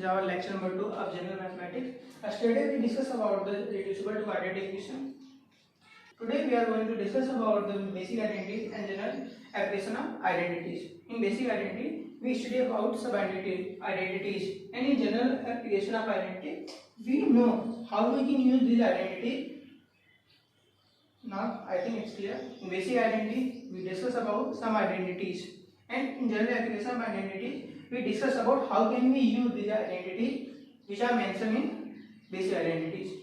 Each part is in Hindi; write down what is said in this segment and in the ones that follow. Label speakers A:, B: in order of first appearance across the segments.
A: is our lecture number 2 of general mathematics. Yesterday we discussed about the reducible to quadratic equation. Today we are going to discuss about the basic identities and general application of identities. In basic identity, we study about sub-identities, and in general application of identity, we know how we can use these identities. Now I think it's clear. In basic identity, we discuss about some identities, and in general application of identities, we discuss about how can we use these identities which are mentioned in basic identities.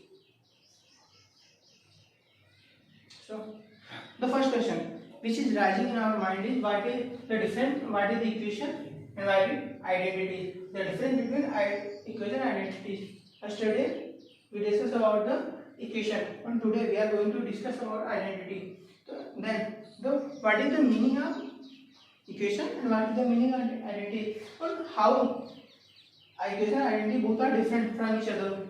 A: So the first question which is rising in our mind is what is the equation and what is identity. The difference between equation and identities. Yesterday we discussed about the equation, and today we are going to discuss about identity. Then what is the meaning of equation and what is the meaning of identity, and how equation and identity both are different from each other.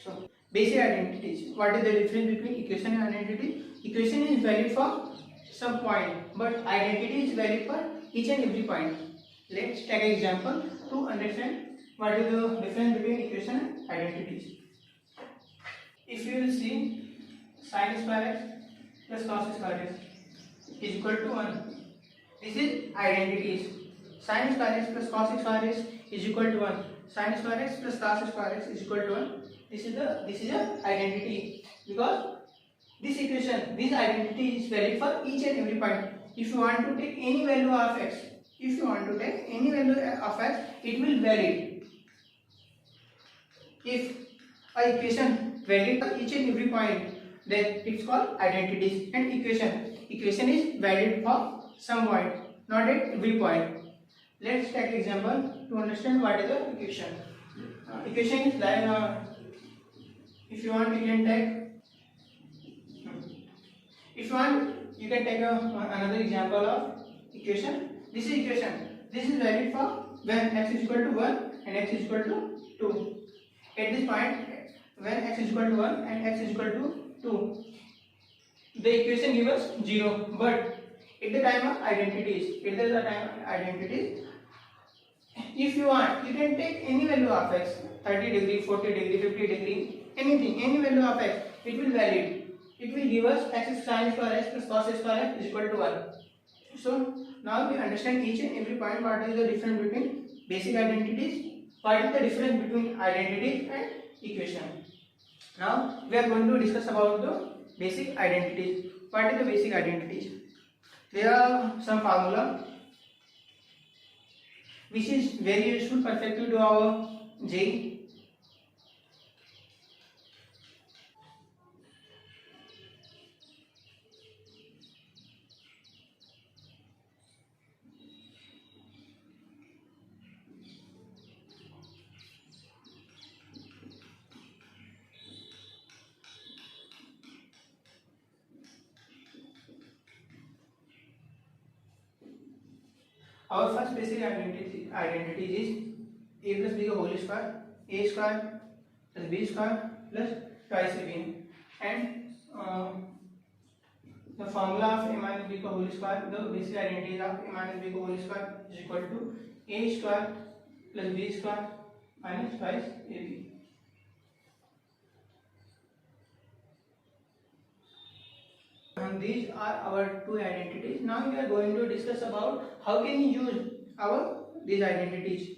A: So basic identities. What is the difference between equation and identity? Equation is valid for some point, but identity is valid for each and every point. Let's take an example to understand what is the difference between equation and identities. If you will see, sin square x plus cos square x is equal to 1. This is identities. Sin square x plus cos square x is equal to 1. Sin square x plus cos square x is equal to 1. This is a identity, because this equation, this identity is valid for each and every point. If you want to take any value of x, it will valid. If a equation valid for each and every point, then it's called identities. And equation is valid for some point, not at every point. Let's take example to understand what is the equation. Equation is like if you want you can take another example of equation. This is equation. This is valid for when x is equal to 1 and x is equal to 2. At this point, when x is equal to 1 and x is equal to 2, the equation gives us 0. But at the time of identities, if you want, you can take any value of x, 30 degree, 40 degree, 50 degree, anything, any value of x, it will valid. It will give us x sin square x plus cos square x is equal to 1. So now we understand each and every point what is the difference between basic identities, what is the difference between identities and equation. Now we are going to discuss about the basic identities. What is the basic identities? There are some formula which is very useful perfectly to our JEE. Our first basic identity is a plus b whole square, a square plus b square plus twice ab, and the formula of a minus b whole square, the basic identity of a minus b whole square is equal to a square plus b square minus twice ab. And these are our two identities. Now we are going to discuss about how can we use these identities.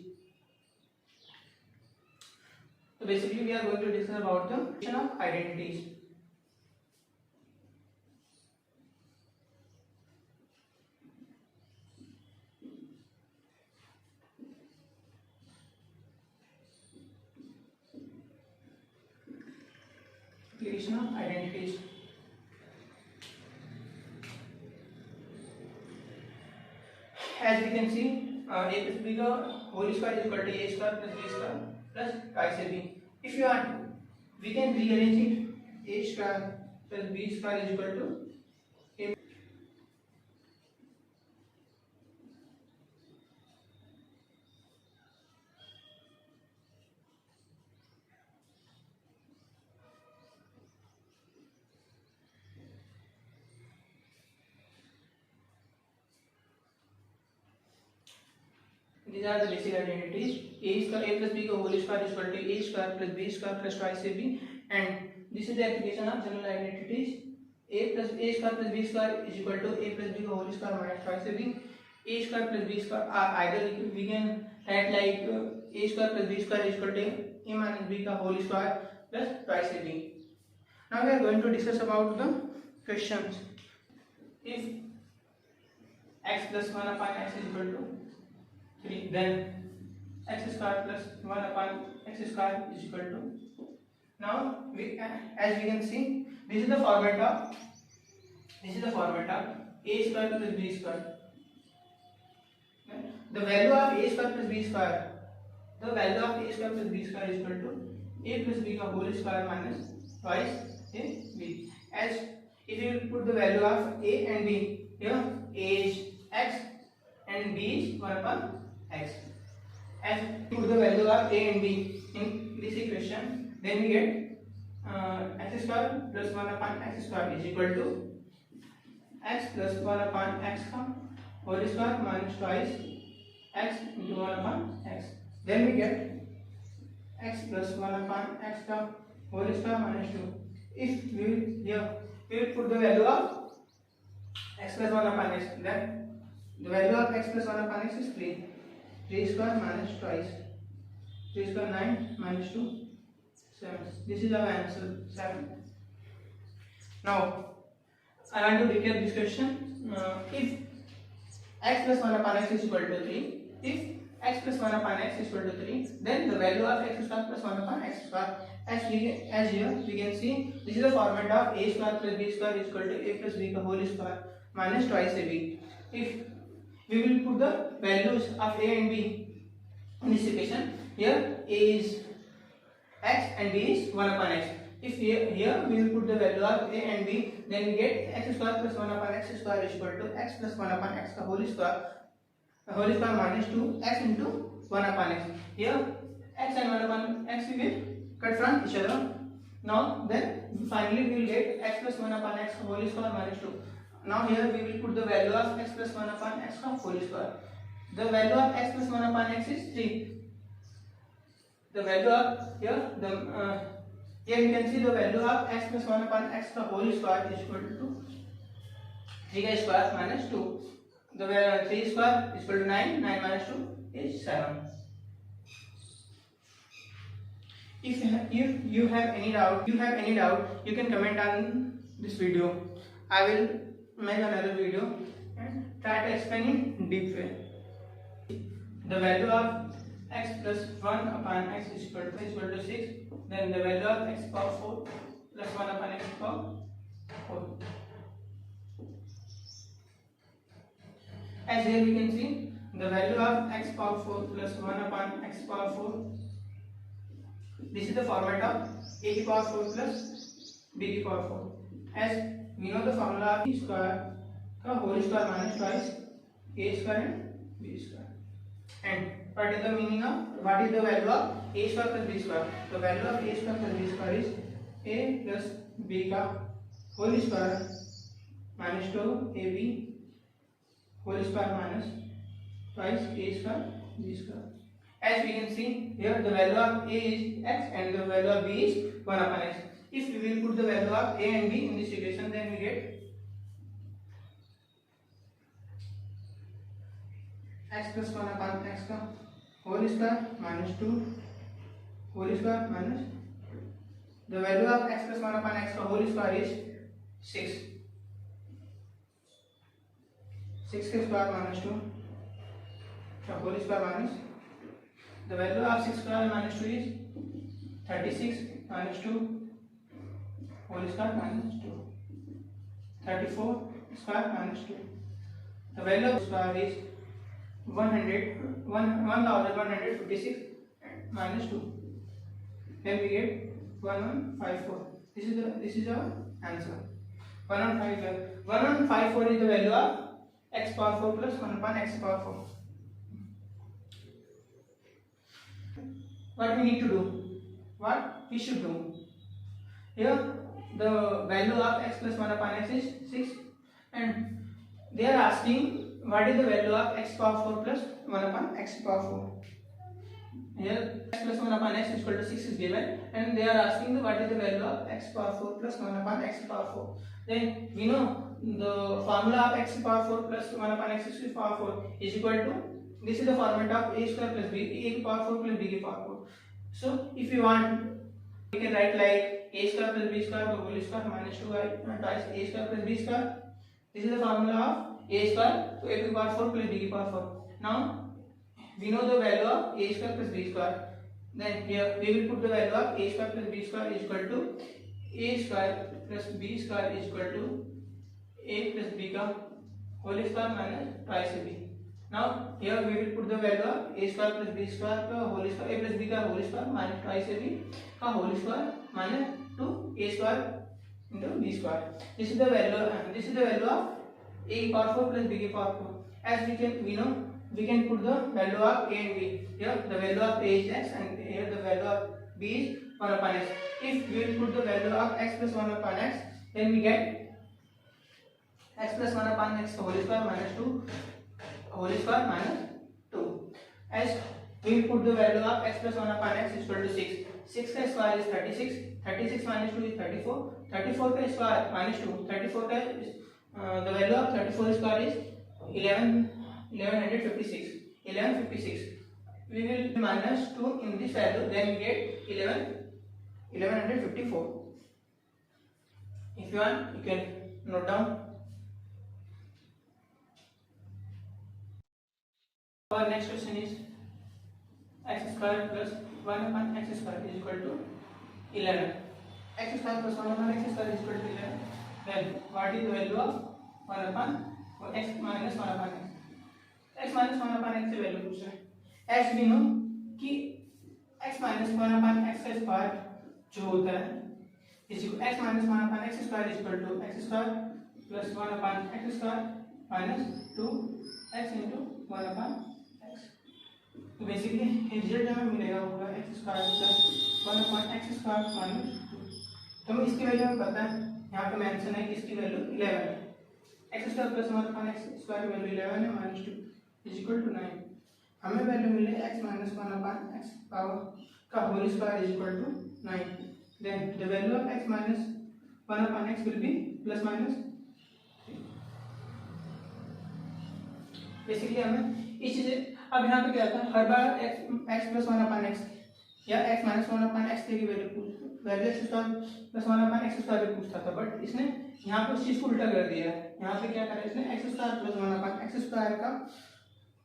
A: So basically we are going to discuss about the definition of identities. Definition of identities. As we can see, a plus b का whole square is equal to a square plus b square plus twice ab. If you want, we can rearrange it. A square plus b square is equal to a. These are the basic identities. A plus b का whole square is equal to a square plus b square plus twice ab, and this is the application of general identities. A square plus b square is equal to a plus b का whole square minus twice ab. A square plus b square are either we can write like a square plus b square is equal to a minus b का whole square plus twice ab. Now we are going to discuss about the questions. If x plus 1 upon x is equal to 3, then x square plus 1 upon x square is equal to. Now as we can see, this is the format of a square plus b square. The value of a square plus b square, is equal to a plus b का whole square minus twice a b. As if you put the value of a and b, here a is x and b is 1 upon x. As put the value of a and b in this equation, then we get x square plus 1 upon x square is equal to x plus 1 upon x का whole square minus twice x into 1 upon x. Then we get x plus 1 upon x का whole square minus 2. If we will put the value of x plus 1 upon x, then the value of x plus 1 upon x is 3. 3 square minus twice. 3 square 9 minus 2 7. This is our answer 7. Now I want to recap this question. If x plus 1 upon x is equal to 3, if x plus 1 upon x is equal to 3, then the value of x square plus 1 upon x square, as here we can see, this is the format of a square plus b square is equal to a plus b का whole square minus twice ab. If we will put the values of a and b in this equation, here a is x and b is 1 upon x. If here we will put the value of a and b, then we get x square plus 1 upon x square is equal to x plus 1 upon x का whole square minus 2 x into 1 upon x. Here x and 1 upon x we will cut from each other. Now then finally we will get x plus 1 upon x whole square minus 2. Now here we will put the value of x plus 1 upon x whole square. The value of x plus 1 upon x is 3. The value of here you can see the value of x plus 1 upon x whole square is equal to 3 square minus 2. The 3 square is equal to 9. 9 minus 2 is 7. If you have any doubt, you can comment on this video. I will make another video and try to explain in deep way. The value of x plus 1 upon x is equal to 6. Then the value of x power 4 plus 1 upon x power 4. As here we can see, the value of x power 4 plus 1 upon x power 4. This is the format of a to power 4 plus b to power 4. As we know the formula of b square का whole square minus twice a square and b square. And what is the value of a square plus b square? The value of a square plus b square is a plus b का whole square minus 2 ab whole square minus twice a square b square. As we can see here, the value of a is x and the value of b is 1 upon x. If we will put the value of a and b in this equation, then we get x plus 1 upon x का whole square minus 2 whole square minus the value of x plus 1 upon x का whole square is 6. 6 के square minus 2 का whole square minus the value of 6 square minus 2 is 36 minus 2 whole square minus 2. 34 square minus 2. The value of square is 1156 minus 2. Then we get 1154. This is our answer. 1154. 1154 is the value of x power 4 plus 1 upon x power 4. What we need to do? What we should do? Here the value of x plus 1 upon x is 6 and they are asking what is the value of x power 4 plus 1 upon x power 4? Here x plus 1 upon x is equal to 6 is given, and they are asking the what is the value of x power 4 plus 1 upon x power 4. Then we know the formula of x power 4 plus 1 upon x power 4 is equal to, this is the format of a square plus b, a की power 4 plus b की power 4. So if you want, we can write like a square plus b square whole square minus 2y twice a square plus b square. This is the formula of a square, so a to the power 4 plus b की power 4. Now we know the value of a square plus b square. Then here we will put the value of a square plus b square is equal to a square plus b square is equal to a plus b का whole square minus twice b. Now here we will put the value of a square plus b square का whole square, a plus b का whole square minus twice b का whole square minus 2a square into b square. This is the value of a power 4 plus b की power 4. As we know we can put the value of a and b. Here the value of a is x and here the value of b is 1 upon x. If we will put the value of x plus 1 upon x, then we get x plus 1 upon x whole square minus 2 whole square minus 2. As we will put the value of x plus 1 upon x is equal to 6. 6 का स्क्वायर is 36. 36 minus 2 is 34. 34 का स्क्वायर minus 2. 34 का the value of 34 square is 1156. 1156. We will minus 2 in this value, then we get 1154. If you want, you can note down. Our next question is x square plus 1 upon x square is equal to 11. X square plus 1 upon x square is equal to 11. Then what is the value of 1 upon x minus 1 upon x? x minus 1 upon x से वैल्यू पूछ रहे हैं. as we know कि x minus 1 upon x का स्क्वायर जो होता है is x minus 1 upon x square is equal to x square plus 1 upon x square minus 2x into 1 upon x. तो बेसिकली रिजल्ट हमें मिलेगा होगा x square plus 1 upon x square minus 2. तो हमें इसकी वैल्यू हमें पता है, यहाँ पे मेंशन है कि इसकी वैल्यू 11 है. x square plus 1 upon x square की वैल्यू 11 है माइनस 2 इज इक्वल टू 9. हमें वैल्यू मिले x minus 1 upon x power का whole square is equal to 9. Then the value of x minus 1 upon x will be plus minus 3. Basically हमें इस चीज अब यहाँ पे क्या था, हर बार x प्लस 1 upon x या x माइनस 1 upon x की value x square plus 1 upon x square पूछता था, बट इसने यहाँ पे उस चीज को उल्टा कर दिया है. यहाँ पे क्या करा इसने x square plus 1 upon x square का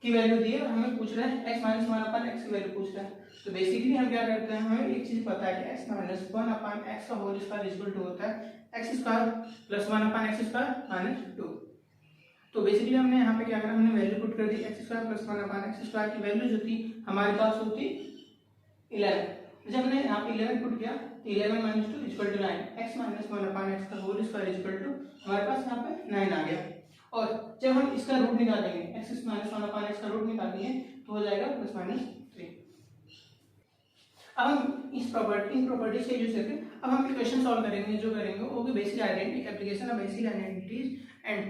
A: की वैल्यू दी है, हमें पूछ रहा है x माइनस 1 upon x की वैल्यू पूछ रहा है. तो बेसिकली हम क्या करते हैं, हमें एक चीज पता है कि x माइनस 1 upon x का होल स्क्वायर इक्वल टू होता है x square plus 1 upon x square minus 2. तो बेसिकली हमने यहाँ पे क्या करा, हमने वैल्यू पुट कर दी x square plus 1 upon x square की वैल्यू जो थी हमारे पास होती 11. जब हमने यहाँ पे 11 पुट किया तो 11 minus 2 equal to 9. x minus 1 upon x का होल स्क्वायर इक्वल टू हमारे पास यहाँ पे 9 आ गया. और जब हम इसका रूट निकालेंगे x माइनस 1 upon x का रूट निकालेंगे तो हो जाएगा प्लस माइनस 3. अब हम इन प्रॉपर्टीज का यूज करके अब हम इक्वेशन सॉल्व करेंगे. जो करेंगे वो भी basic identity application of basic identities and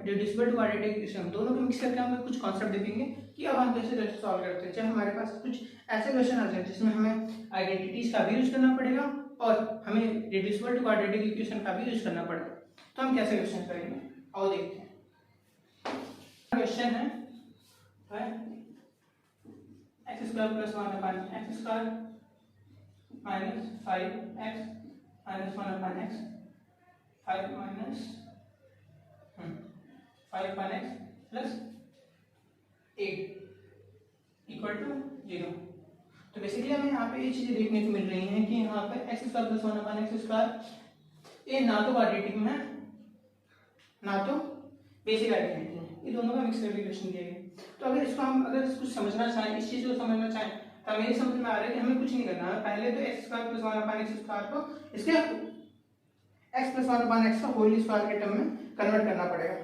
A: reducible to quadratic equation दोनों को मिक्स करके हम कुछ कॉन्सेप्ट देखेंगे कि अब हम कैसे सॉल्व करते हैं. चाहे हमारे पास कुछ ऐसे क्वेश्चन आ जाए जिसमें हमें आइडेंटिटीज का भी यूज करना पड़ेगा और हमें रिड्यूसिबल टू क्वाड्रेटिक इक्वेशन का भी यूज करना पड़ेगा. तो हम कैसे क्वेश्चन करेंगे आओ देखते हैं. क्वेश्चन है x square plus 1 upon x square minus 5x minus 1 upon x 5 minus 5 upon x plus 8 equal to 0. तो बेसिकली हमें यहाँ पे ये चीजें देखने को मिल रही हैं कि यहाँ पे x square plus 1 upon x square ये ना तो क्वाड्रेटिक में है ना तो बेसिक आइडेंटिटी में, ये दोनों का मिक्स करके क्वेश्चन दिया गया. तो अगर इसको हम कुछ समझना चाहें, इस चीज को समझना चाहें तो हमें समझ में आ रहा है कि हमें कुछ नहीं करना है. पहले तो x square plus 1 upon x square को इसके x प्लस 1 upon x का होल स्क्वायर के टर्म में कन्वर्ट करना पड़ेगा.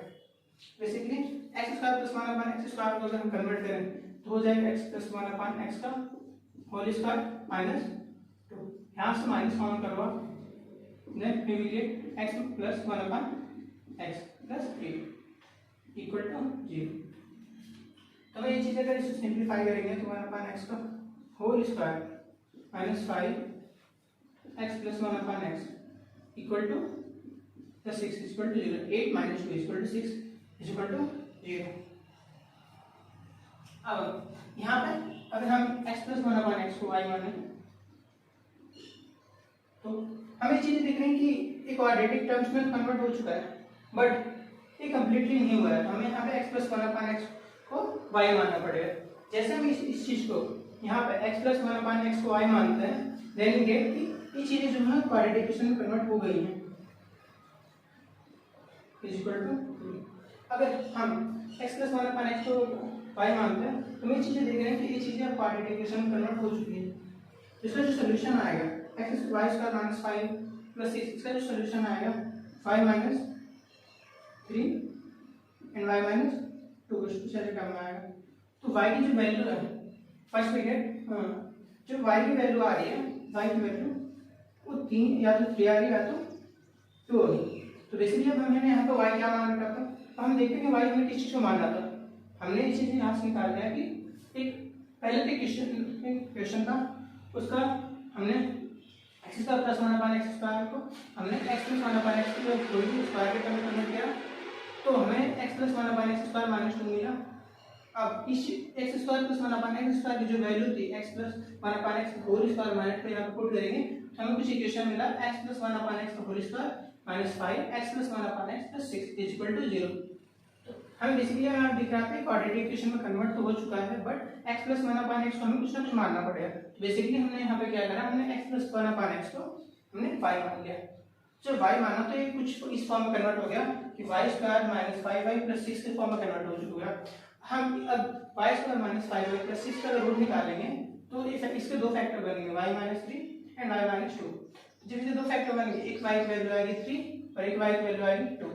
A: Basically x square plus 1 upon x square को अगर हम कन्वर्ट करें तो हो जाएगा x प्लस 1 upon x का होल स्क्वायर माइनस 2. यहाँ से माइनस कॉमन करवा then we will get x plus 1 upon x plus 8. Equal to 0। तो मैं ये चीज़ अगर इसे सिंप्लीफाई करेंगे तो 1/x का whole square minus 5x plus 1/x equal to 6 equal to 0। 8 minus 2 equal to 6 equal to 0। अब यहाँ पे अगर हम x प्लस 1/x को y माने तो हमें चीजें दिख रही हैं कि एक क्वाड्रेटिक टर्म्स में कन्वर्ट हो चुका है, बट ये कंप्लीटली नहीं हुआ है। तो हमें यहाँ पे x प्लस 1/x को y मानना पड़ेगा। जैसे हम इस चीज को यहाँ पे x प्लस 1/x को y मानते हैं, देन वी गेट कि ये चीजें जो है क्वाड्रेटिक इक्वेशन में कन्वर्ट हो गई हैं इज इक्वल टू। अगर हम x प्लस 1/x को y मानते हैं तो ये चीजें देख रहे हैं कि ये चीजें अब क्वाड्रेटिक इक्वेशन में कन्वर्ट हो चुकी हैं। इसका जो सोल्यूशन आएगा x y square minus 5 plus 6, इसका जो सोल्यूशन आएगा 5 माइनस 3 एंड y माइनस 2 कुछ ऐसे टर्म आएगा। तो y की जो वैल्यू है फर्स्ट में गेट जो y की वैल्यू आ रही है, y की वैल्यू वो 3 या तो 3 आ रही है या तो 2 होगी। तो बेसिकली अब हमने यहाँ पे y क्या मान रखा था, तो हम देखते हैं कि y हमें किस चीज़ को मानना था। हमने इस चीज़ यहाँ से निकाल लिया कि एक पहले के क्वेश्चन था उसका हमने x square plus 1/x square को हमने x प्लस 1/x की होल स्क्वायर के टर्म में कन्वर्ट किया, तो हमें x plus 1/x square minus 2 मिला। अब इस x square plus 1/x square की जो वैल्यू थी x plus 1/x whole square minus 2 यहाँ पुट करेंगे तो हमें कुछ इक्वेशन मिला x plus 1/x whole square minus 5x plus 1/x plus 6 is equal to 0। हमें बेसिकली यहाँ दिख रहा था क्वाड्रेटिक इक्वेशन में कन्वर्ट तो हो चुका है, बट x प्लस 1/x को हमें कुछ ना कुछ मानना पड़ेगा। बेसिकली हमने यहाँ पे क्या करा, हमने x प्लस 1/x को हमने y मान लिया। जब y माना तो ये कुछ इस फॉर्म में कन्वर्ट हो गया कि y square minus 5y plus 6 के फॉर्म में कन्वर्ट हो चुका है। हम अब y square minus 5y plus 6 का रूट निकालेंगे तो इसके दो फैक्टर बनेंगे y minus 3 and y minus 2। जब इसे दो फैक्टर बनेंगे, एक y की वैल्यू आएगी 3 और एक y की वैल्यू आएगी 2।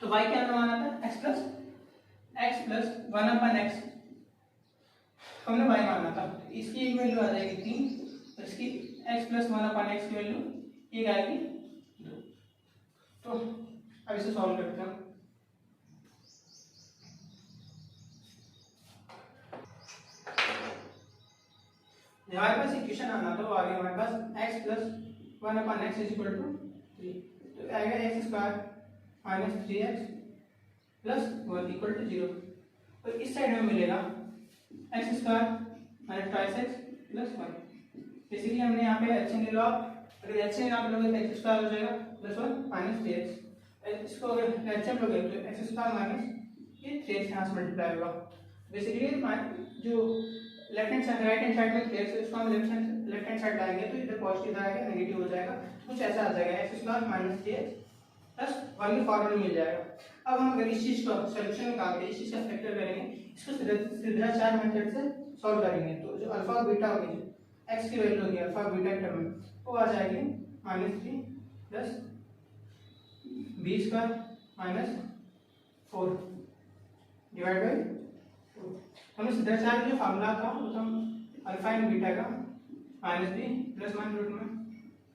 A: तो y क्या माना था, x प्लस 1/x हमने y माना था। इसकी एक वैल्यू आ जाएगी 3 और इसकी x प्लस 1/x की वैल्यू एक आएगी 2। तो अब इसे सॉल्व करते हैं। हमारे पास इक्वेशन आना तो आगे हमारे पास x plus 1/x is equal to 3, तो आएगा x square minus 3x plus 1 equal to 0। तो इस साइड में मिलेगा x square minus 2x plus 1। Basically हमने यहाँ पे एलसीएम ले लो, अगर एलसीएम यहाँ पे लोगे तो x स्क्वायर हो जाएगा प्लस 1 माइनस 3x। इसको अगर एलसीएम लोगे तो x स्क्वायर माइनस ये 3x यहाँ से मल्टीप्लाई होगा। बेसिकली जो left hand side right hand side में 3x, इसको हम लेफ्ट हैंड साइड लाएंगे तो इधर पॉजिटिव इधर आएगा, नेगेटिव हो जाएगा, कुछ ऐसा आ जाएगा x square minus 3x plus 1 के फॉर्म में मिल जाएगा। अब हम अगर इस चीज का सॉल्यूशन निकालते हैं, इस चीज का फैक्टर करेंगे, इसको सिद्धाचार मेथड से सॉल्व करेंगे तो जो अल्फा और बीटा होगी, x की वैल्यू होगी अल्फा बीटा टर्म में, वो आ जाएगी -3 plus b square minus 4 divide by 2। हमने सिद्धाचार का जो फार्मूला था वो हम अल्फा एंड बीटा का -b प्लस मान रूट में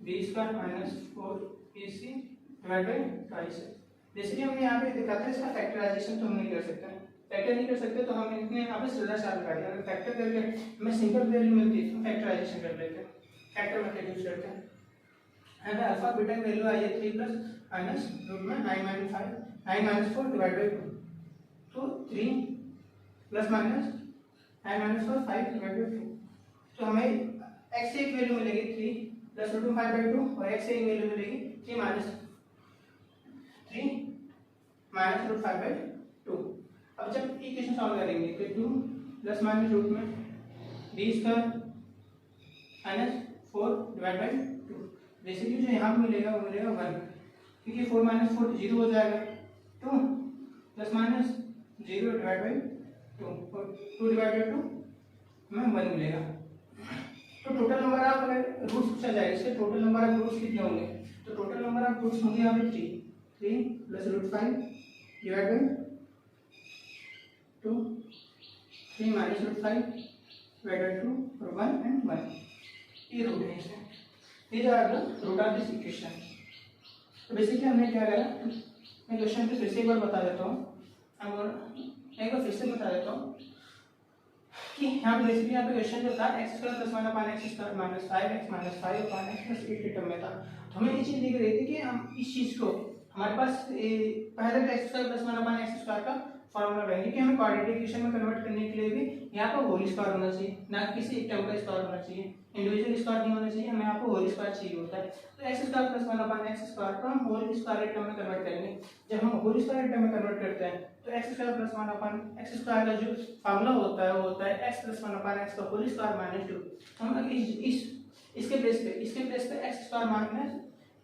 A: b square minus 4ac divide by 2 है। जैसे हमने यहाँ पे देखा था इसका फैक्टराइजेशन तो हम नहीं कर सकते, फैक्टर नहीं कर सकते तो हम इसमें यहाँ पे सिद्धाचार लगा दिया। अगर फैक्टर करके हमें सिंपल वैल्यू मिलती है तो फैक्टराइजेशन कर लेते हैं, फैक्टर मेथड यूज करते हैं। यहाँ पे अल्फा बीटा की वैल्यू आई है 3 प्लस माइनस रूट में 9 माइनस 4 डिवाइड बाय 2, तो 3 plus minus 9 minus 4 5 divide by 2। तो हमें x से एक वैल्यू मिलेगी 3 प्लस रूट 5 बाय 2 और x से एक वैल्यू मिलेगी 3 माइनस रूट 5 बाय 2। अब जब इक्वेशन सॉल्व करेंगे तो 2 प्लस माइनस रूट में b square minus 4 divide by 2। Basically जो यहाँ पे मिलेगा वो मिलेगा 1, क्योंकि 4 माइनस 4 0 हो जाएगा, 2 प्लस माइनस 0 डिवाइड बाय 2 और 2 डिवाइड बाय 2 हमें 1 मिलेगा। तो टोटल नंबर ऑफ अगर रूट्स पूछा जाए, इसके टोटल नंबर ऑफ रूट्स कितने होंगे, तो टोटल नंबर ऑफ रूट्स होंगे यहाँ पे 3 plus root 5 divide by 2, 3 minus root 5 divide by 2 और 1 एंड 1। ये रूट है इसमें, ये जो है रूट ऑफ दिस इक्वेशन। तो बेसिकली हमने क्या करा, मैं क्वेश्चन को फिर से एक बार बता देता हूँ, एक बार फिर से बता देता हूँ कि यहाँ पे बेसिकली यहाँ पे क्वेश्चन जो था x square plus 1 upon x square minus 5x minus 5 upon x plus 8 के टर्म में था। तो हमें ये चीज़ दिख रही थी कि हम इस चीज़ को हमारे पास पहले तो x square plus 1 upon x square का फॉर्मूला रहेगा कि हमें क्वाड्रेटिक इक्वेशन में कन्वर्ट करने के लिए भी यहाँ पर होल स्क्वायर होना चाहिए, ना किसी एक टर्म का स्क्वायर होना चाहिए, इंडिविजुअल स्क्वायर नहीं होना चाहिए, हमें यहाँ पर होल स्क्वायर चाहिए होता है। तो x square plus 1 upon x square को हम होल स्क्वायर टर्म में कन्वर्ट करेंगे। जब हम होल स्क्वायर टर्म में कन्वर्ट करते हैं तो x square plus 1 upon x square का जो फार्मूला होता है वो होता है एक्स प्लस 1 अपॉन एक्स का होल स्क्वायर माइनस 2। हम इसके प्लेस पे x square minus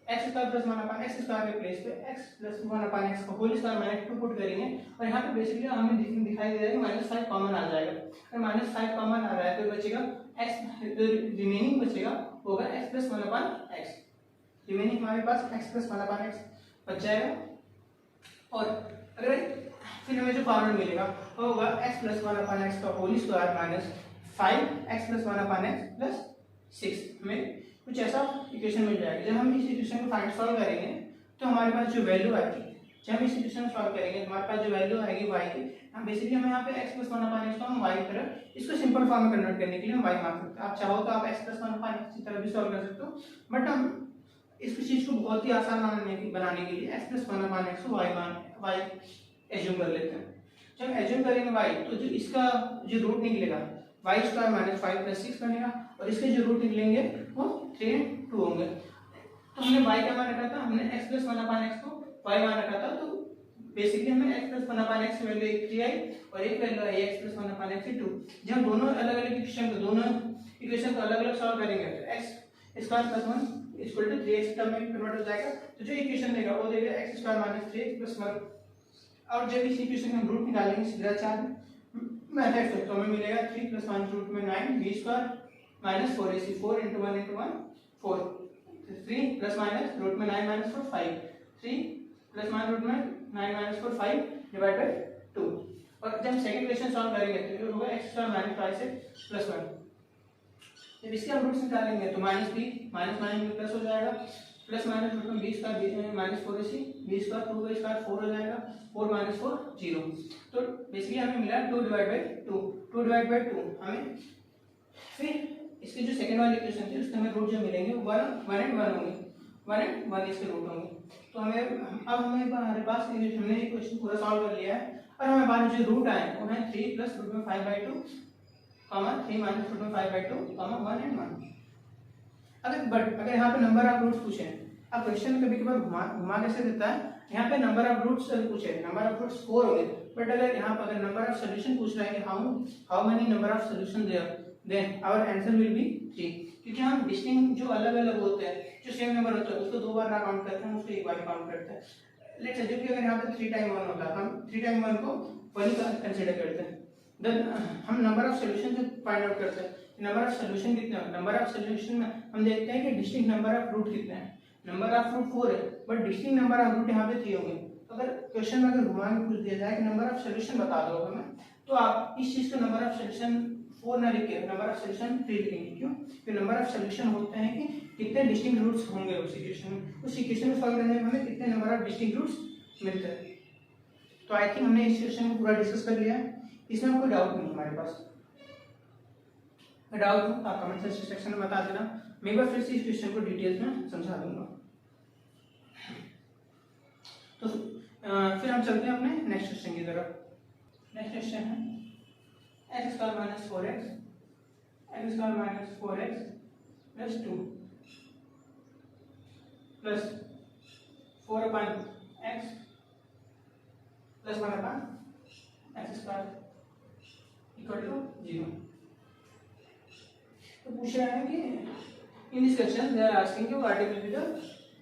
A: x square plus 1 upon x square के प्लेस पे एक्स प्लस 1 अपॉन एक्स का होल स्क्वायर माइनस 2 पुट करेंगे और यहाँ पे बेसिकली हमें दिखाई दे रहा है कि माइनस 5 कॉमन आ जाएगा। अगर माइनस 5 कॉमन आ रहा है तो बचेगा एक्स, जो रिमेनिंग बचेगा होगा x plus 1 upon x. Remaining हमारे पास एक्स प्लस 1 अपॉन एक्स बच जाएगा और अगर फिर हमें जो फॉर्मूला मिलेगा वो होगा एक्स प्लस 1 अपॉन एक्स का whole square minus 5x plus 1 upon x plus 6। हमें कुछ ऐसा इक्वेशन मिल जाएगा। जब हम इस इक्वेशन को फाइंड सॉल्व करेंगे तो हमारे पास जो वैल्यू आएगी, जब हम इस इक्वेशन को सॉल्व करेंगे हमारे पास जो वैल्यू आएगी y की, हम बेसिकली हमें यहाँ पे x प्लस 1 अपॉन x को हम y की तरह इसको सिंपल फॉर्म में कन्वर्ट करने के लिए हम y मान सकते हैं। आप चाहो तो आप x प्लस 1 अपॉन x की तरह भी सॉल्व कर सकते हो, बट हम इस चीज को बहुत ही आसान बनाने के लिए x प्लस 1 अपॉन x को y एज्यूम कर लेते हैं। जब एज्यूम करेंगे y तो जो इसका जो रूट निकलेगा y स्क्वायर माइनस 5 प्लस 6 बनेगा और इसके जो रूट निकलेंगे वो 3 and 2 होंगे। तो हमने y का मान रखा था, हमने x प्लस 1 अपॉन x को y मान रखा था, तो बेसिकली हमें x प्लस 1 अपॉन x की वैल्यू 3 आई और एक वैल्यू आई x प्लस 1 अपॉन x 2। जब हम दोनों अलग-अलग इक्वेशन को अलग-अलग सॉल्व करेंगे तो x square plus 1 equal to 3x term में कन्वर्ट हो जाएगा। तो जो इक्वेशन देगा वो देगा x square minus 3x plus 1 और जब इस इक्वेशन का हम रूट निकालेंगे सीधा चार मेथड से तो हमें मिलेगा 3 प्लस 1 रूट में 9 b square minus 4ac 4 into 1 into 1 4 3 plus minus root में 9 माइनस 4 5 3 प्लस 1 रूट में 9 माइनस 4 5 डिवाइड बाय 2। और जब हम सेकंड इक्वेशन सॉल्व करेंगे तो ये होगा x स्क्वायर माइनस 5 प्लस 1। जब इसके हम रूट्स निकालेंगे तो minus b minus minus plus हो जाएगा, प्लस माइनस रूट में b square minus 4ac b square 2 का स्क्वायर 4 हो जाएगा, 4 माइनस 4 0। तो बेसिकली हमें मिला 2 डिवाइड बाय 2 हमें फिर इसके जो सेकंड वाली इक्वेशन थी उसके हमें रूट जो मिलेंगे 1 and 1 होंगे, 1 and 1 इसके रूट होंगे। तो हमें हमारे पास हमने इक्वेशन पूरा सॉल्व कर लिया है और हमें हमारे जो रूट आए वो है 3 प्लस रूट में 5/2 3 माइनस रूट में 5/2 1 and 1। अगर यहाँ पे नंबर ऑफ रूट्स पूछे, अब क्वेश्चन कभी कभार घुमा कैसे देता है, यहाँ पे नंबर ऑफ रूट्स पूछे, नंबर ऑफ रूट्स 4 हो गए, बट अगर यहाँ पर अगर नंबर ऑफ सॉल्यूशन पूछ रहा है कि how many number of solution then our answer will be 3। क्योंकि हम डिस्टिंक्ट जो अलग-अलग होते हैं, जो सेम नंबर होता है उसको 2 बार ना काउंट करते हैं, उसको एक बार काउंट करते हैं। लेट्स अज्यूम कि अगर यहाँ पे 3 टाइम 1 होता है, हम 3 टाइम 1 को 1 का कंसीडर करते हैं। देन हम नंबर ऑफ सॉल्यूशन से फाइंड आउट करते हैं नंबर ऑफ सॉल्यूशन कितने हैं। नंबर ऑफ सॉल्यूशन में हम देखते हैं कि डिस्टिंक्ट नंबर ऑफ रूट कितने हैं। नंबर ऑफ रूट 4 है but distinct number of root यहाँ पे 3 होंगे। अगर क्वेश्चन में अगर घुमा के पूछ दिया जाए कि नंबर ऑफ सॉल्यूशन बता दो हमें, तो आप इस चीज को नंबर ऑफ सॉल्यूशन 4 ना लिख के नंबर ऑफ सॉल्यूशन 3 लिखेंगे। क्यों? क्योंकि नंबर ऑफ सॉल्यूशन होते हैं कि कितने डिस्टिंक्ट रूट्स होंगे उस इक्वेशन में, उस इक्वेशन को सॉल्व करने में हमें कितने नंबर ऑफ डिस्टिंक्ट रूट्स मिलते हैं। तो आई थिंक हमने इस क्वेश्चन को पूरा डिस्कस कर लिया है, इसमें कोई डाउट नहीं हमारे पास। डाउट हो तो आप कमेंट सेक्शन में बता देना, मैं एक बार फिर से इस क्वेश्चन को डिटेल्स में समझा दूंगा। तो फिर हम चलते हैं अपने नेक्स्ट क्वेश्चन की तरफ। नेक्स्ट क्वेश्चन है x square minus 4x plus 2 plus 4 upon x plus 1 upon x square equal to 0। तो पूछ रहा है कि in this question they are asking कि what will be the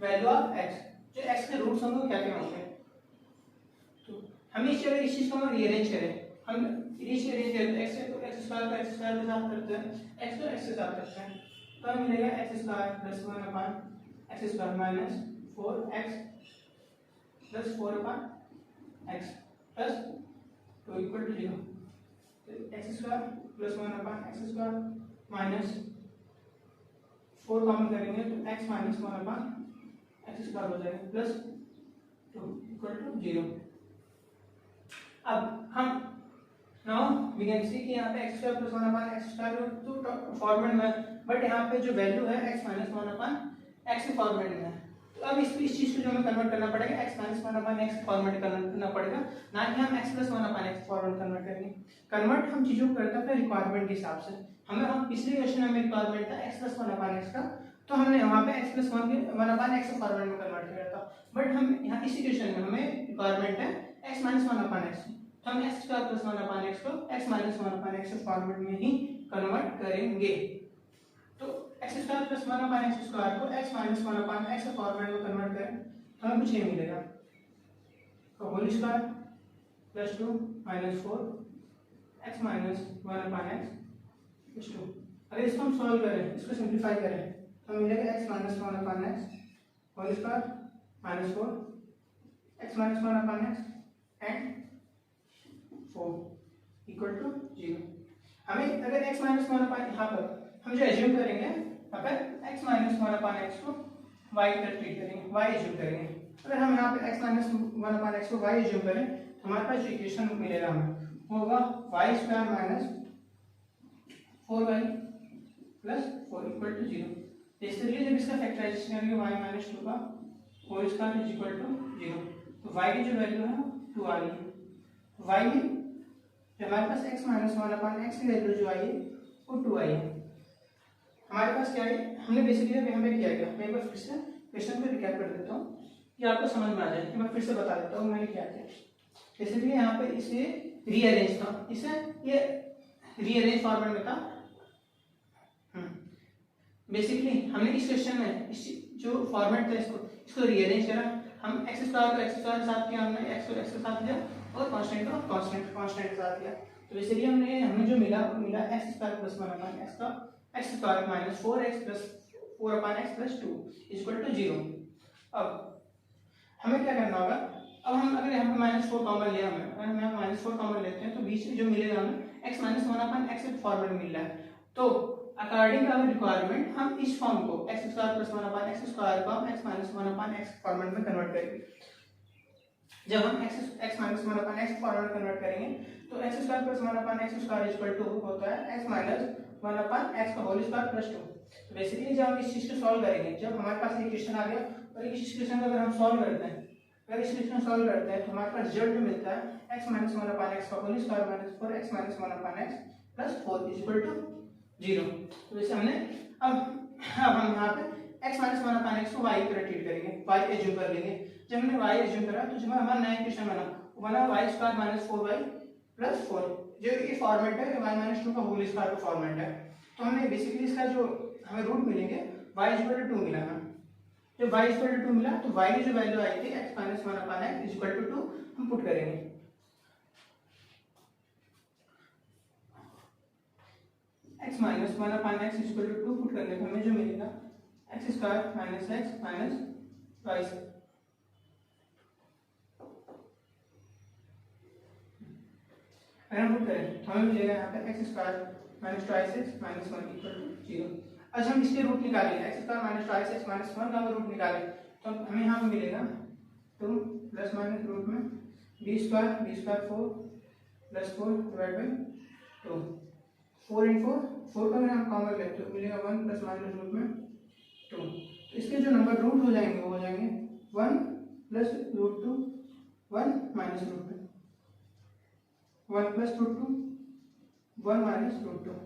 A: value of x, जो x के रूट्स होंगे क्या क्या होंगे। तो हम इस चीज को हम रीअरेंज करें, हम रीअरेंज करते हैं x स्क्वायर को x स्क्वायर के साथ करते हैं, x को x के साथ करते हैं, तो हमें मिलेगा x square plus 1 upon x square minus 4x plus 4 upon x plus 2 equal to 0। तो x square plus 1 upon x square minus 4 common करेंगे तो x minus 1 upon x square हो जाएगा प्लस 2 इक्वल टू 0। अब हम नाउ वी कैन सी कि यहाँ पे x square plus 1 upon x square तो फॉर्मेट में, बट यहाँ पे जो वैल्यू है x माइनस 1 अपॉन एक्स के फॉर्मेट में है। तो अब इस चीज को जो हमें कन्वर्ट करना पड़ेगा x minus 1 upon x format करना पड़ेगा, ना कि हम x plus 1 upon x format convert करेंगे। कन्वर्ट हम चीजों को करते हैं अपने रिक्वायरमेंट के हिसाब से। हम पिछले क्वेश्चन में रिक्वायरमेंट था x प्लस 1 अपॉन एक्स का, तो हमने वहाँ पे x plus 1 upon x format में कन्वर्ट किया था। बट हम यहाँ इसी क्वेश्चन में हमें रिक्वायरमेंट है x माइनस 1 अपॉन एक्स, तो हम x square plus 1 upon x को x minus 1 upon x format में ही कन्वर्ट करेंगे। तो x square plus 1 upon x square को x minus 1 upon x format में कन्वर्ट करें तो हमें कुछ ये मिलेगा, तो whole square plus 2 minus 4 x minus 1 upon x plus 2। अगर इसको हम सॉल्व करें, इसको सिंप्लीफाई करें तो मिलेगा x minus 1 upon x whole square minus 4 x minus 1 upon x and 4 equal to 0। हमें अगर x माइनस 1 अपॉन यहाँ पर हम जो एज्यूम करेंगे, अगर x माइनस 1 अपॉन एक्स को y पर ट्रीट करेंगे, y एज्यूम करेंगे। अगर हम यहाँ पे x माइनस 1 अपॉन एक्स को y एज्यूम करें तो हमारे पास जो इक्वेशन मिलेगा हमें वो होगा y square minus 4y plus 4 equal to 0। इस तरीके जब इसका फैक्टराइजेशन करेंगे y माइनस 2 का whole square is equal to 0, तो y की जो वैल्यू है 2 आ रही है। y में जो हमारे पास x माइनस 1 अपॉन एक्स की वैल्यू जो आई है वो 2 आई है। हमारे पास क्या है, हमने बेसिकली यहाँ पे किया गया, मैं एक बार फिर से क्वेश्चन को रिकैप कर देता हूँ कि आपको समझ में आ जाए। मैं फिर से बता देता हूँ मैंने क्या किया। बेसिकली यहाँ पे इसे रीअरेंज था, इसे ये रीअरेंज फॉर्मेट में था। बेसिकली हमने इस क्वेश्चन में इस जो फॉर्मेट था इसको रीअरेंज करा। हम एक्स स्क्वायर को एक्स स्क्वायर के साथ किया, हमने एक्स को एक्स के साथ लिया और कांस्टेंट को कांस्टेंट के साथ लिया। तो बेसिकली हमें जो मिला वो मिला X square plus 1 upon x का X square minus 4x plus 4 upon x plus 2 equal to 0। अब हमें क्या करना होगा, अब हम अगर यहाँ पे माइनस 4 कॉमन लिया, हमें अगर हम यहाँ माइनस 4 कॉमन लेते हैं तो बीच में जो मिलेगा हमें x minus 1 upon x format मिल रहा है। तो अकॉर्डिंग टू आवर रिक्वायरमेंट हम इस फॉर्म को x square plus 1 upon x square को हम x minus 1 upon x format में कन्वर्ट करेंगे। जब हम x minus 1 upon x format में कन्वर्ट करेंगे तो x square plus 1 upon x square equal to होता है x माइनस 1 अपॉन एक्स का होल स्क्वायर प्लस 2। तो बेसिकली जब हम इस चीज को सॉल्व करेंगे, जब हमारे पास ये इक्वेशन आ गया और इस इक्वेशन को अगर हम सॉल्व करते हैं, अगर इस इक्वेशन को सॉल्व करते हैं तो हमारे पास रिजल्ट जो मिलता है x माइनस 1 अपॉन एक्स का whole square minus 4x minus 1 upon x plus 4 equal to 0। तो वैसे हमने अब हम यहाँ पे x माइनस 1 अपॉन एक्स को y पर ट्रीट करेंगे, y एज्यूम कर लेंगे। जब हमने y एज्यूम करा तो जब हमारा नया इक्वेशन बना वो बना y square minus 4y plus 4, जो ये फॉर्मेट है y माइनस 2 का होल स्क्वायर का फॉर्मेट है। तो हमने बेसिकली इसका जो हमें रूट मिलेंगे y इक्वल टू 2 मिला है। जब y इक्वल टू 2 मिला तो y की जो वैल्यू आई थी x minus 1 upon x equal to 2 हम पुट करेंगे। x minus 1 upon x equal to 2 put करने पर हमें जो मिलेगा x square minus x minus y. अगर हम पुट करें तो हमें मिलेगा यहाँ पे x square minus twice x minus 1 equal to 0। आज हम इसके रूट निकालेंगे, x square minus twice x minus 1 का रूट निकालें तो हमें यहाँ मिलेगा 2 प्लस माइनस रूट में b square 4 plus 4 divide by 2, 4 इन 4 का अगर हम कॉमन लेते तो मिलेगा 1 प्लस माइनस रूट में 2। तो इसके जो नंबर रूट हो जाएंगे वो हो जाएंगे 1 plus root 2 1 minus root 2, 1 plus root 2 1 minus root 2।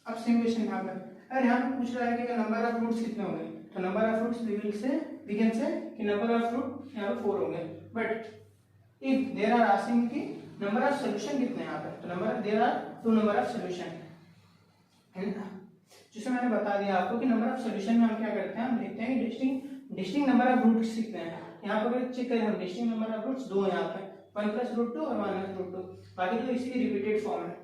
A: अब सेम क्वेश्चन यहाँ पर अगर यहाँ पे पूछ रहा है कि नंबर ऑफ रूट्स कितने होंगे, तो number of roots we can say कि नंबर ऑफ रूट यहाँ पे 4 होंगे। But if there are asking कि नंबर ऑफ सॉल्यूशन कितने हैं यहाँ पे, तो there are 2 number of solution. जिससे मैंने बता दिया आपको कि नंबर ऑफ सॉल्यूशन में हम क्या करते हैं, हम देखते हैं कि डिस्टिंक्ट नंबर ऑफ रूट्स कितने हैं। यहाँ पर अगर चेक करें हम डिस्टिंक्ट नंबर ऑफ रूट्स 2 हैं यहाँ पे, 1 प्लस रूट 2 और माइनस रूट 2, बाकी तो इसी की रिपीटेड फॉर्म है।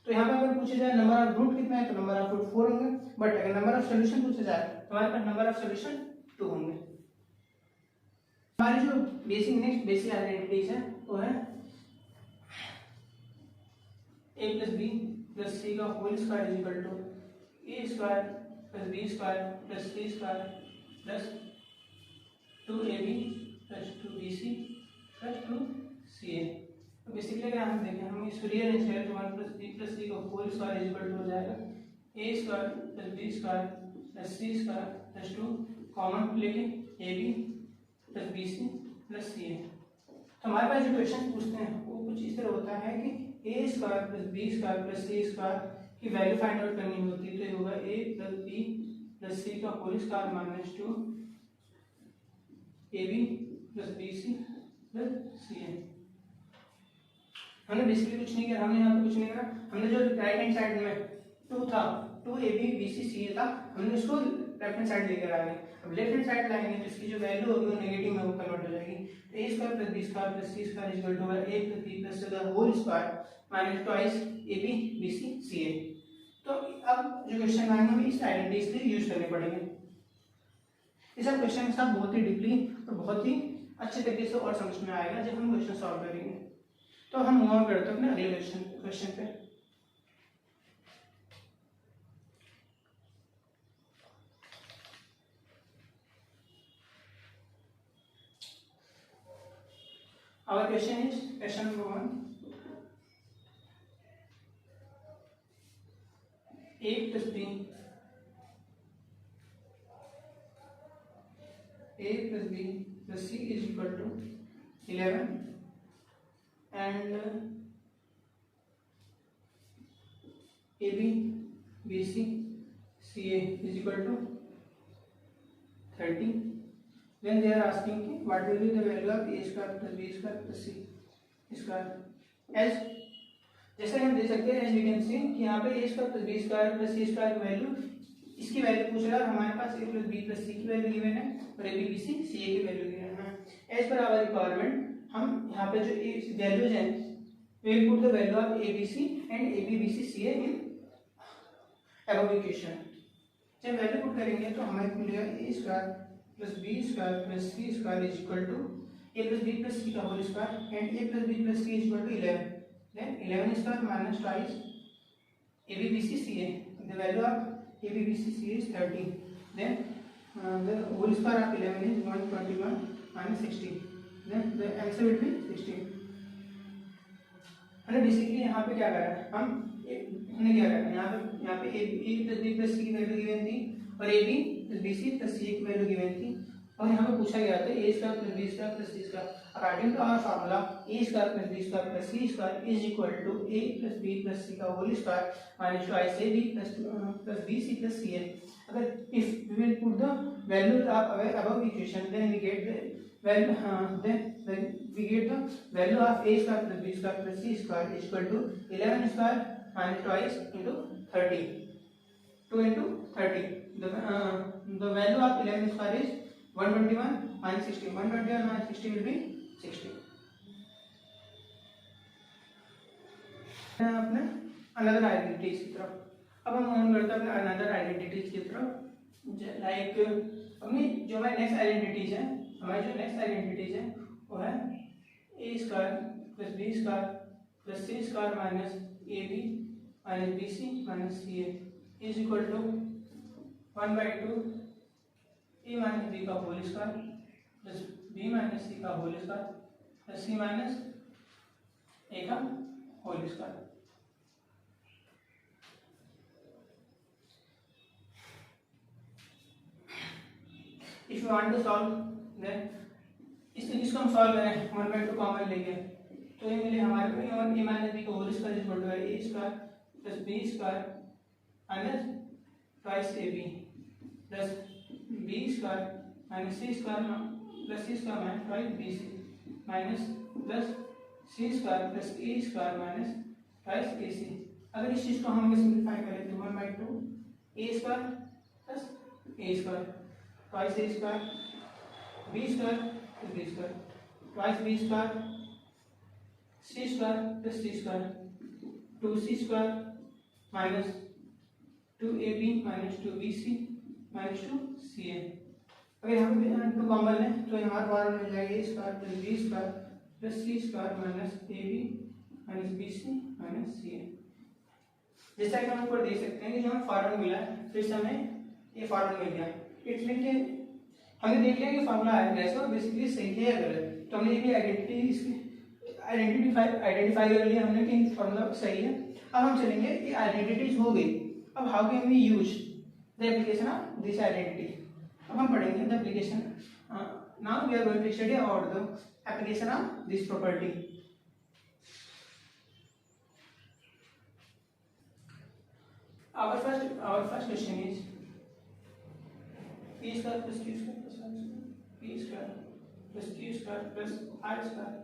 A: तो यहाँ पे अगर पूछा जाए नंबर ऑफ रूट कितना है तो नंबर ऑफ रूट 4 होंगे। बट अगर नंबर ऑफ सॉल्यूशन पूछा जाए तो हमारे पास नंबर ऑफ सॉल्यूशन 2 होंगे। हमारी जो नेक्स्ट बेसिक आइडेंटिटीज है वो है a प्लस बी प्लस सी का whole square is equal to a square plus B square plus C square plus 2ab plus 2bc plus 2ca। तो बेसिकली अगर हम देखें, हम इसको रीअरेंज करें तो 1 प्लस बी प्लस सी का होल स्क्वायर इक्वल टू हो जाएगा A square plus B square plus C square plus 2 common लेके A B plus B C plus C A. तो हमारे पास जो क्वेश्चन पूछते हैं वो कुछ इस तरह होता है कि A square plus B square plus C square की वैल्यू फाइंड आउट करनी होती है। तो ये होगा ए प्लस बी प्लस सी का whole square minus 2 A B plus B C plus C A. हमने बेसिकली कुछ नहीं किया, हमने यहाँ पे कुछ नहीं करा। हमने जो राइट हैंड साइड में 2 था, 2 A B B C C ए था, हमने उसको लेफ्ट हैंड साइड लेकर आ गए। अब लेफ्ट हैंड साइड लाएंगे तो इसकी जो वैल्यू होगी वो नेगेटिव में वो कन्वर्ट हो जाएगी। तो A square plus B square plus C square equal to A plus B plus the whole square minus twice A B B C C A. तो अब जो क्वेश्चन आएंगे हमें इस आइडेंटिटीज के यूज करने पड़ेंगे। इस क्वेश्चन के साथ बहुत ही डीपली और बहुत ही अच्छे तरीके से और समझ में आएगा जब हम क्वेश्चन सॉल्व करेंगे। तो हम मूव ऑन करते हैं अपने अगले क्वेश्चन पे। Our question is question number 1. A plus B, A plus B plus C is equal to 11 and AB, BC, CA is equal to 30. Then they are asking what will be the value of a square plus b square plus c square. As जैसे हम देख सकते हैं, as we can see कि यहाँ पे a square plus b square plus c square की वैल्यू, इसकी वैल्यू पूछ रहा है। हमारे पास a plus b plus c की वैल्यू गिवन है और a b b c c a की वैल्यू गिवन है। As per our requirement हम यहाँ पे जो वैल्यूज हैं we will put the value of a b c and a b b c c a in above equation। जब वैल्यू पुट करेंगे तो हमें मिलेगा a square plus b square plus c square is equal to a plus b plus c का whole square and a plus b plus c is equal to 11. Then 11 square minus twice a b b c c a. The value of a b b c c a is 30. Then the whole square of 11 is 121 minus 60. Then the answer will be 16. हमने बेसिकली यहाँ पे क्या करा, हमने क्या करा, यहाँ पे a plus b plus c की वैल्यू गिवन थी और A B plus B C plus C की वैल्यू गिवन थी और यहाँ पे पूछा गया था A square plus B square plus C square. According to our formula A square plus B square plus C square is equal to A plus B plus सी का whole square minus twice A B plus B C plus C A. अगर if we will put the value of above equation then we get the value of A square plus B square plus C square is equal to 11 square minus twice into 30 2 into 30. The value of 11 square is 121 minus 60. 121 minus 60 will be 60. अपने अनदर आइडेंटिटीज की तरफ अब हम मूव करते हैं अपने अनदर आइडेंटिटीज की तरफ। लाइक अपनी जो हमारी नेक्स्ट आइडेंटिटीज है, हमारी जो नेक्स्ट आइडेंटिटीज है वो है A square plus B square plus C square minus A B minus B C minus C A is equal to 1/2 a minus b का whole square plus b minus c का whole square plus c minus a का whole square. If you want to solve then इसको हम सॉल्व करें 1/2 कॉमन लेंगे तो ये मिले हमारे को a माइनस b का whole square is equal to a square plus b square minus twice A B plus B square minus C square plus C square minus twice B C minus plus C square plus A square minus twice A C. अगर इस चीज़ को हम सिंप्लीफाई करें तो 1/2 A square plus A square twice A square B square plus B square twice B square C square plus C square 2c square minus 2ab minus 2bc minus 2ca। अगर यहाँ पे 2 कॉमन है तो हमारे पास मिल जाएगा a square plus b square plus c square minus ab minus bc minus ca। जैसा कि हम ऊपर देख सकते हैं कि जो हमें फॉर्मूला मिला है फिर से हमें ये फॉर्मूला मिल गया। इट मीन हमने देख लिया कि फॉर्मूला आया कैसे और बेसिकली सही है या गलत, तो हमने ये भी आइडेंटिफाई कर लिया हमने कि फॉर्मूला सही है। अब हम चलेंगे, ये आइडेंटिटीज हो गई, अब how can we use the application of this identity. अब हम पढ़ेंगे the application, now we are going to study about the application of this property. Our first question is p square plus q square plus r square, p square plus q square plus r square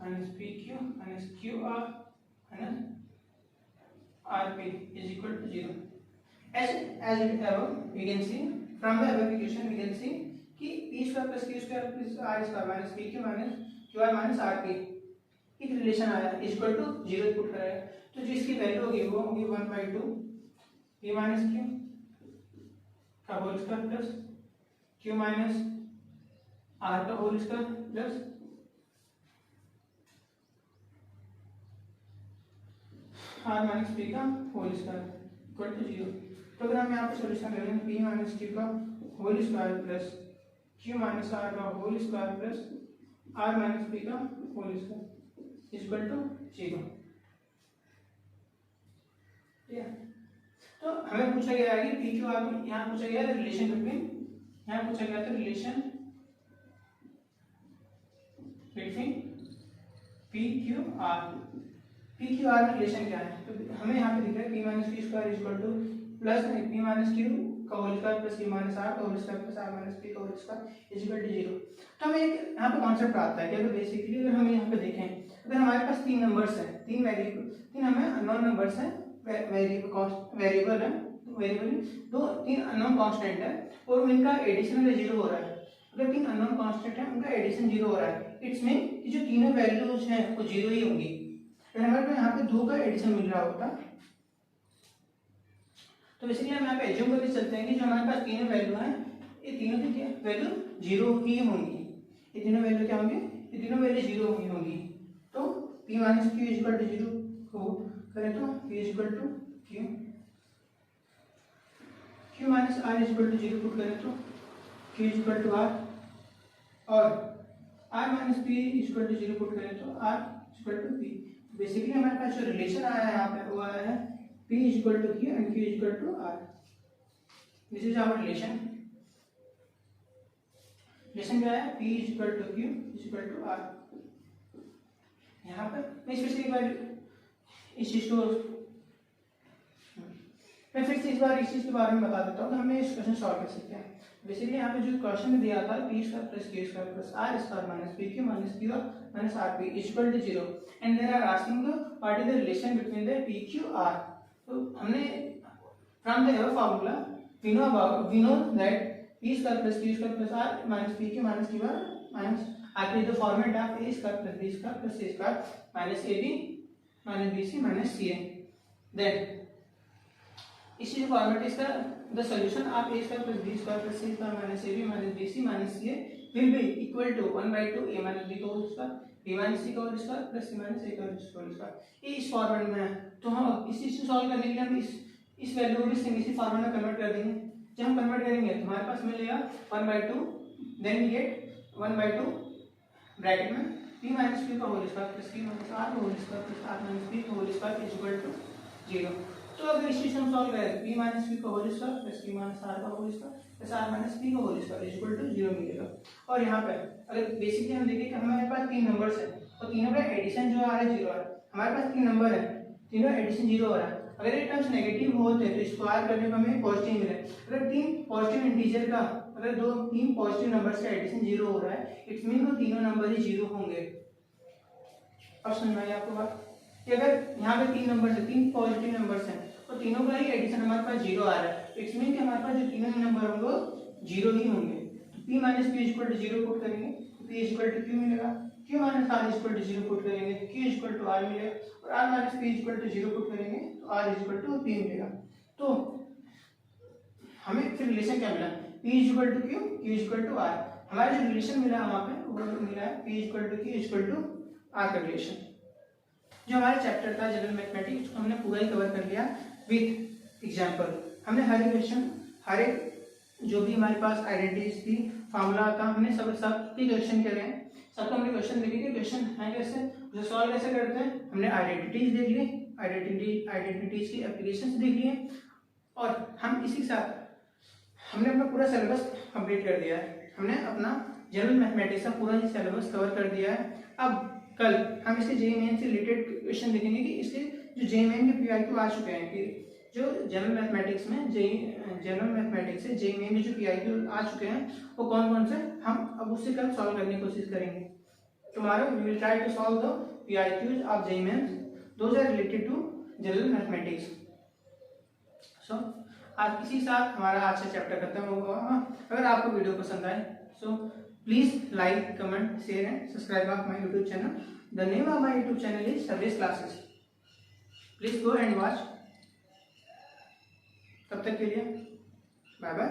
A: minus pq minus qr minus rp is equal to 0. As it above, we can see from the above equation we can see कि p square plus q square plus r square minus pq minus qr minus rp एक रिलेशन आया is equal to 0 पुट करेगा, तो जिसकी वैल्यू होगी वो होगी 1/2 p माइनस q का whole square plus q minus r का whole square plus r minus p का होल स्क्वायर इक्वल टू 0। तो अगर हम यहाँ पे सोल्यूशन ले लेंगे p माइनस q का whole square plus q minus r का whole square plus r minus p का होल स्क्वायर इक्वल टू 0। तो हमें पूछा गया है कि पी क्यू आर में, यहाँ पूछा गया था रिलेशन बिटवीन, यहाँ पूछा गया था relation between P Q R. P Q R में रिलेशन क्या है, तो हमें यहाँ पे दिख रहा है P minus Q square equal to plus P minus Q का whole square plus P minus R का whole square plus R minus P का होल स्क्वायर इक्वल टू 0। तो हमें एक यहाँ पे कॉन्सेप्ट आता है कि अगर बेसिकली अगर हम यहाँ पे देखें, अगर हमारे पास 3 नंबर्स हैं, 3 वेरिएबल, 3 हमें अननोन नंबर्स हैं, वेरिएबल है, वेरिएबल 3 अननोन कांस्टेंट है और उनका एडिशन अगर 0 हो रहा है, अगर 3 अननोन कांस्टेंट है उनका एडिशन 0 हो रहा है, इट्स मीन कि जो तीनों वैल्यूज हैं वो 0 ही होंगी। अगर हमारे को यहाँ पे 2 का एडिशन मिल रहा होता तो बेसिकली हम यहाँ पे एज्यूम करके चलते हैं कि जो हमारे पास तीनों वैल्यू हैं ये तीनों की क्या वैल्यू 0 ही होंगी, ये तीनों वैल्यू क्या होंगी, ये तीनों वैल्यू 0 ही होंगी। तो p minus q equal to 0 को करें तो p equal to q, q minus r equal to 0 put करें तो q इक्वल टू r, और r minus p equal to 0 put करें तो r equal to p। Basically हमारे पास जो रिलेशन आया है यहाँ पे वो आया है p equal to q and q equal to r। This is our relation. Relation क्या है, p equal to q equal to r। यहाँ पर मैं स्पेशली बार इस चीज को मैं फिर से इस बार इस चीज के बारे में बता देता हूँ कि हमें इस क्वेश्चन सॉल्व कर सकते हैं। बेसिकली यहाँ पे जो क्वेश्चन में दिया था p square plus q square plus r square minus pq minus qr minus rp equal to 0 and there are asking the what is the relation between the pq r। तो हमने from the above formula we know that p square plus q square plus r minus pq minus qr minus rp is the format of a square plus b square plus c square minus ab minus bc minus ca। Then इसी फॉर्मेट इसका the solution of a square plus b square plus c square minus ab minus bc minus ca will be equal to 1/2 a minus b का whole square b minus c का whole square plus c minus a का होल स्क्वायर। ये इस फॉर्मेट में है, तो हम इस चीज को सॉल्व करने के लिए हम इस वैल्यू को भी सेम इसी फॉर्मेट में कन्वर्ट कर देंगे। जब हम कन्वर्ट करेंगे तो हमारे पास मिलेगा 1/2, देन वी गेट 1/2 ब्रैकेट में p माइनस q का whole square plus p minus r का whole square plus r minus p का होल स्क्वायर इक्वल टू 0। तो अगर इस चीज हम सॉल्व करें p माइनस q का whole square plus p minus r का whole square plus r minus p का होल स्क्वायर इक्वल टू 0 मिलेगा। और यहाँ पे अगर बेसिकली हम देखें कि हमारे पास 3 नंबर्स हैं और तीनों का एडिशन जो आ रहा है 0 आ रहा है। हमारे पास 3 नंबर है, तीनों एडिशन 0 हो रहा है। अगर ये टर्म्स नेगेटिव होते तो स्क्वायर करने पर हमें पॉजिटिव मिले। अगर 3 पॉजिटिव इंटीजर का, अगर 3 पॉजिटिव नंबर्स का एडिशन 0 हो रहा है, इट्स मीन वो तीनों नंबर ही 0 होंगे। अब समझ में आई आपको बात कि अगर यहाँ पे 3 नंबर्स है, 3 पॉजिटिव नंबर्स हैं तो तीनों का ही एडिशन हमारे पास 0 आ रहा है, इट्स मीन कि हमारे पास जो तीनों ही नंबर होंगे 0 ही होंगे। तो p minus q equal to 0 put करेंगे तो p इक्वल टू q मिलेगा, q minus r equal to 0 put करेंगे तो q इक्वल टू r मिलेगा, और r minus p equal to 0 put करेंगे तो r इक्वल टू p मिलेगा। तो हमें फिर रिलेशन क्या मिला, p equal to q, q equal to r। हमारा जो रिलेशन मिला वहाँ पे वो मिला है p equal to q equal to r का रिलेशन। जो हमारा चैप्टर था जनरल मैथमेटिक्स हमने पूरा ही कवर कर लिया विद एग्जांपल। हमने हर एक क्वेश्चन, हर एक जो भी हमारे पास आइडेंटिटीज थी, फार्मूला था, हमने सब की क्वेश्चन करे हैं, सबका हमने क्वेश्चन देखे कि क्वेश्चन है कैसे, उसे सॉल्व कैसे करते हैं। हमने आइडेंटिटीज देख लिए, आइडेंटिटीज की एप्लीकेशंस देख लिए, और हम इसी के साथ हमने अपना पूरा सिलेबस कंप्लीट कर दिया है। हमने अपना जनरल मैथमेटिक्स का पूरा सिलेबस कवर कर दिया है। अब कल हम इसके जेईई से रिलेटेड क्वेश्चन देखेंगे कि इसके जो जेईई के पीआईक्यू आ चुके हैं, कि जो जनरल मैथमेटिक्स से जेईई में जो पीआईक्यू आ चुके हैं वो कौन कौन से, हम अब उससे कल सॉल्व करने की कोशिश करेंगे। Tomorrow we will try to solve the PYQs of JEE Mains, those are related to general mathematics. So आज इसी साथ हमारा आज का चैप्टर खत्म होगा। अगर आपको वीडियो पसंद आए so please like, comment, share and subscribe of my YouTube channel. The name of my YouTube channel is service classes. Please go and watch. तब तक के लिए बाय बाय।